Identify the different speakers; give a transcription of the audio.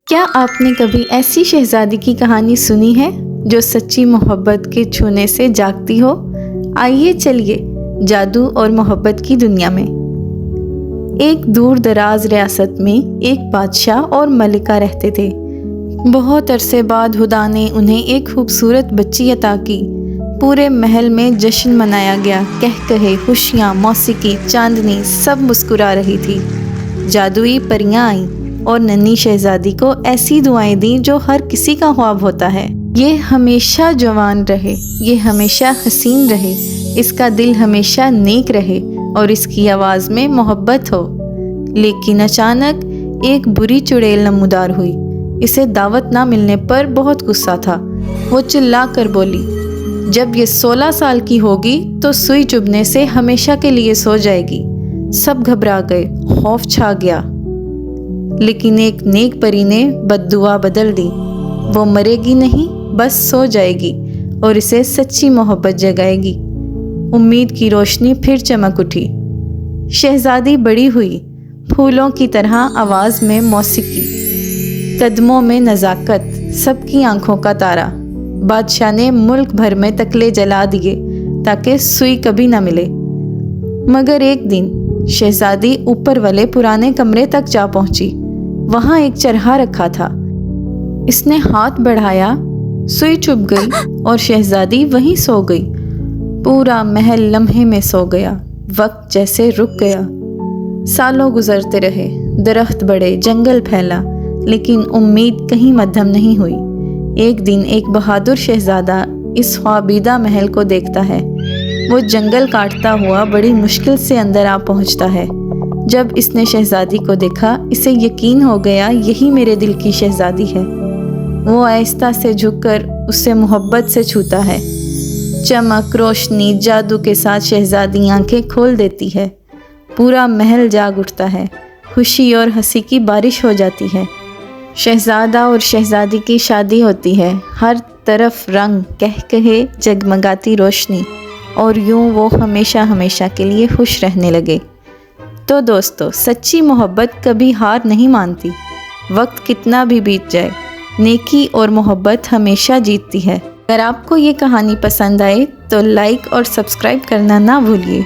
Speaker 1: کیا آپ نے کبھی ایسی شہزادی کی کہانی سنی ہے جو سچی محبت کے چھونے سے جاگتی ہو؟ آئیے چلیے جادو اور محبت کی دنیا میں۔ ایک دور دراز ریاست میں ایک بادشاہ اور ملکہ رہتے تھے۔ بہت عرصے بعد خدا نے انہیں ایک خوبصورت بچی عطا کی۔ پورے محل میں جشن منایا گیا، کہکہے، خوشیاں، موسیقی، چاندنی، سب مسکرا رہی تھی۔ جادوئی پریاں آئیں اور ننھی شہزادی کو ایسی دعائیں دیں جو ہر کسی کا خواب ہوتا ہے۔ یہ ہمیشہ جوان رہے، یہ ہمیشہ حسین رہے، اس کا دل ہمیشہ نیک رہے اور اس کی آواز میں محبت ہو۔ لیکن اچانک ایک بری چڑیل نمودار ہوئی۔ اسے دعوت نہ ملنے پر بہت غصہ تھا۔ وہ چلا کر بولی، جب یہ 16 سال کی ہوگی تو سوئی چبھنے سے ہمیشہ کے لیے سو جائے گی۔ سب گھبرا گئے، خوف چھا گیا۔ لیکن ایک نیک پری نے بد دعا بدل دی۔ وہ مرے گی نہیں، بس سو جائے گی اور اسے سچی محبت جگائے گی۔ امید کی روشنی پھر چمک اٹھی۔ شہزادی بڑی ہوئی، پھولوں کی طرح آواز میں موسیقی، قدموں میں نزاکت، سب کی آنکھوں کا تارا۔ بادشاہ نے ملک بھر میں تکلے جلا دیے تاکہ سوئی کبھی نہ ملے۔ مگر ایک دن شہزادی اوپر والے پرانے کمرے تک جا پہنچی۔ وہاں ایک چرخا رکھا تھا۔ اس نے ہاتھ بڑھایا، سوئی چبھ گئی اور شہزادی وہیں سو گئی۔ پورا محل لمحے میں سو گیا، وقت جیسے رک گیا۔ سالوں گزرتے رہے، درخت بڑھے، جنگل پھیلا، لیکن امید کہیں مدھم نہیں ہوئی۔ ایک دن ایک بہادر شہزادہ اس خوابیدہ محل کو دیکھتا ہے۔ وہ جنگل کاٹتا ہوا بڑی مشکل سے اندر آ پہنچتا ہے۔ جب اس نے شہزادی کو دیکھا، اسے یقین ہو گیا یہی میرے دل کی شہزادی ہے۔ وہ آہستہ سے جھک کر اسے محبت سے چھوتا ہے۔ چمک، روشنی، جادو کے ساتھ شہزادی آنکھیں کھول دیتی ہے۔ پورا محل جاگ اٹھتا ہے، خوشی اور ہنسی کی بارش ہو جاتی ہے۔ شہزادہ اور شہزادی کی شادی ہوتی ہے، ہر طرف رنگ، کہکہے، جگمگاتی روشنی، اور یوں وہ ہمیشہ ہمیشہ کے لیے خوش رہنے لگے۔ تو دوستو، سچی محبت کبھی ہار نہیں مانتی۔ وقت کتنا بھی بیت جائے، نیکی اور محبت ہمیشہ جیتتی ہے۔ اگر آپ کو یہ کہانی پسند آئے تو لائک اور سبسکرائب کرنا نہ بھولیے۔